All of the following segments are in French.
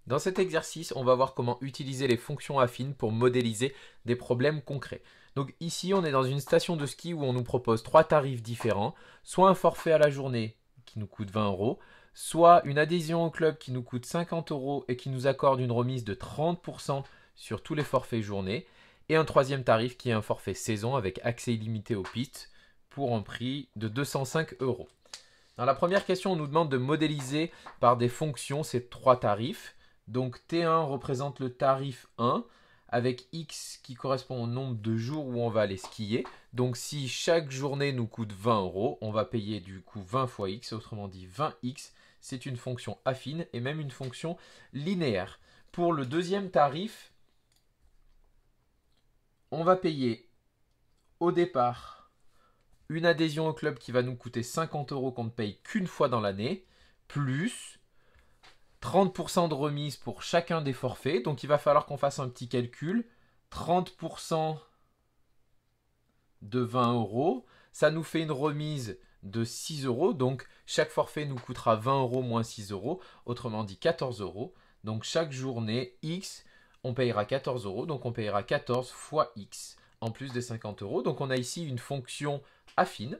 Dans cet exercice, on va voir comment utiliser les fonctions affines pour modéliser des problèmes concrets. Donc ici, on est dans une station de ski où on nous propose trois tarifs différents, soit un forfait à la journée qui nous coûte 20 euros, soit une adhésion au club qui nous coûte 50 euros et qui nous accorde une remise de 30% sur tous les forfaits journée, et un troisième tarif qui est un forfait saison avec accès illimité aux pistes pour un prix de 205 euros. Dans la première question, on nous demande de modéliser par des fonctions ces trois tarifs. Donc T1 représente le tarif 1 avec X qui correspond au nombre de jours où on va aller skier. Donc si chaque journée nous coûte 20 euros, on va payer du coup 20 fois X, autrement dit 20X. C'est une fonction affine et même une fonction linéaire. Pour le deuxième tarif, on va payer au départ une adhésion au club qui va nous coûter 50 euros qu'on ne paye qu'une fois dans l'année, plus 30% de remise pour chacun des forfaits. Donc il va falloir qu'on fasse un petit calcul. 30% de 20 euros, ça nous fait une remise de 6 euros. Donc chaque forfait nous coûtera 20 euros moins 6 euros, autrement dit 14 euros. Donc chaque journée X, on payera 14 euros. Donc on payera 14 fois X en plus des 50 euros. Donc on a ici une fonction affine.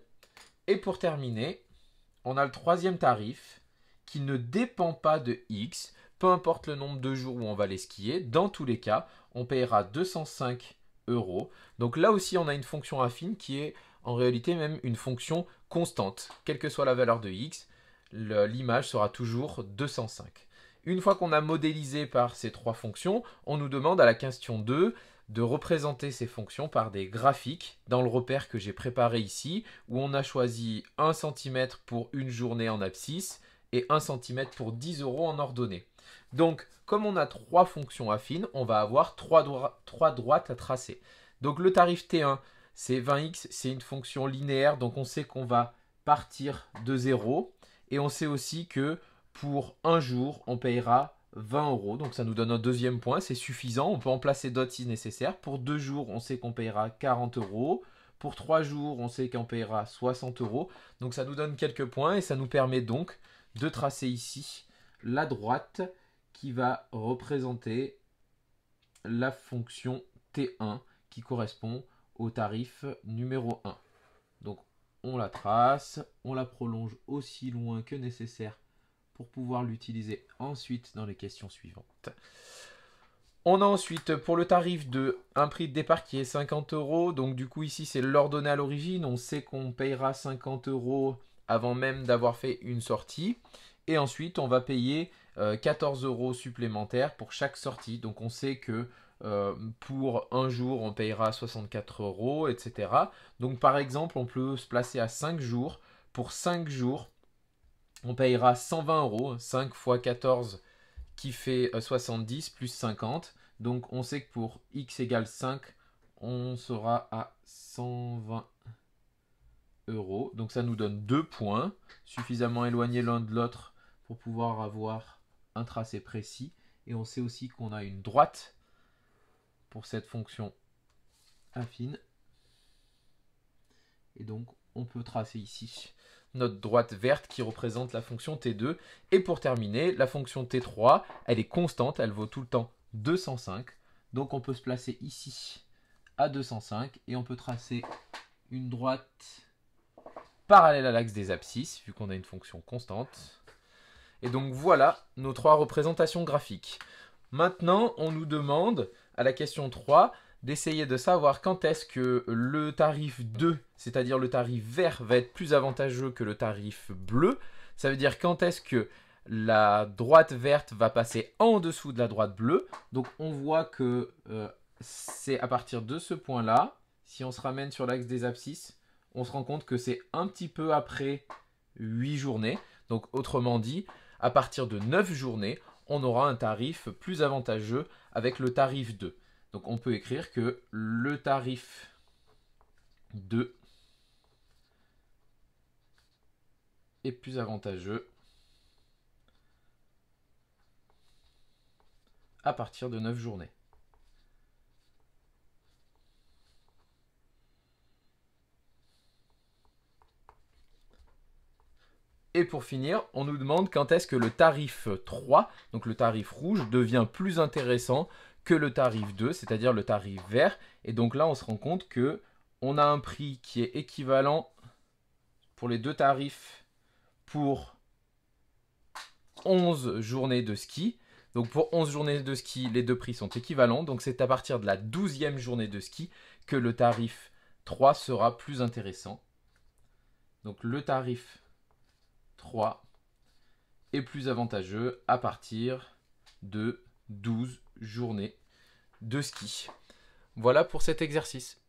Et pour terminer, on a le troisième tarif qui ne dépend pas de X, peu importe le nombre de jours où on va les skier. Dans tous les cas, on payera 205 euros. Donc là aussi, on a une fonction affine qui est en réalité même une fonction constante. Quelle que soit la valeur de X, l'image sera toujours 205. Une fois qu'on a modélisé par ces trois fonctions, on nous demande à la question 2 de représenter ces fonctions par des graphiques dans le repère que j'ai préparé ici, où on a choisi 1 cm pour une journée en abscisse et 1 cm pour 10 euros en ordonnée. Donc, comme on a trois fonctions affines, on va avoir trois droites à tracer. Donc le tarif T1, c'est 20x, c'est une fonction linéaire, donc on sait qu'on va partir de 0. Et on sait aussi que pour un jour, on payera 20 euros. Donc ça nous donne un deuxième point, c'est suffisant. On peut en placer d'autres si nécessaire. Pour 2 jours, on sait qu'on payera 40 euros. Pour 3 jours, on sait qu'on payera 60 euros. Donc ça nous donne quelques points et ça nous permet donc de tracer ici la droite qui va représenter la fonction T1 qui correspond au tarif numéro 1. Donc on la trace, on la prolonge aussi loin que nécessaire pour pouvoir l'utiliser ensuite dans les questions suivantes. On a ensuite pour le tarif de un prix de départ qui est 50 euros. Donc du coup ici c'est l'ordonnée à l'origine. On sait qu'on payera 50 euros avant même d'avoir fait une sortie. Et ensuite on va payer 14 euros supplémentaires pour chaque sortie. Donc on sait que pour un jour on payera 64 euros, etc. Donc par exemple on peut se placer à 5 jours. Pour 5 jours on payera 120 euros. 5 fois 14 qui fait 70 plus 50. Donc on sait que pour x égale 5, on sera à 120 euros. Donc ça nous donne 2 points, suffisamment éloignés l'un de l'autre pour pouvoir avoir un tracé précis. Et on sait aussi qu'on a une droite pour cette fonction affine. Et donc on peut tracer ici notre droite verte qui représente la fonction T2. Et pour terminer, la fonction T3, elle est constante, elle vaut tout le temps 205. Donc on peut se placer ici à 205 et on peut tracer une droite parallèle à l'axe des abscisses, vu qu'on a une fonction constante. Et donc voilà nos trois représentations graphiques. Maintenant, on nous demande, à la question 3, d'essayer de savoir quand est-ce que le tarif 2, c'est-à-dire le tarif vert, va être plus avantageux que le tarif bleu. Ça veut dire quand est-ce que la droite verte va passer en dessous de la droite bleue. Donc on voit que c'est à partir de ce point-là, si on se ramène sur l'axe des abscisses, on se rend compte que c'est un petit peu après 8 journées. Donc autrement dit, à partir de 9 journées, on aura un tarif plus avantageux avec le tarif 2. Donc on peut écrire que le tarif 2 est plus avantageux à partir de 9 journées. Et pour finir, on nous demande quand est-ce que le tarif 3, donc le tarif rouge, devient plus intéressant que le tarif 2, c'est-à-dire le tarif vert. Et donc là, on se rend compte que on a un prix qui est équivalent pour les deux tarifs pour 11 journées de ski. Donc pour 11 journées de ski, les deux prix sont équivalents. Donc c'est à partir de la 12e journée de ski que le tarif 3 sera plus intéressant. Donc le tarif 3 est plus avantageux à partir de 12 journées de ski. Voilà pour cet exercice.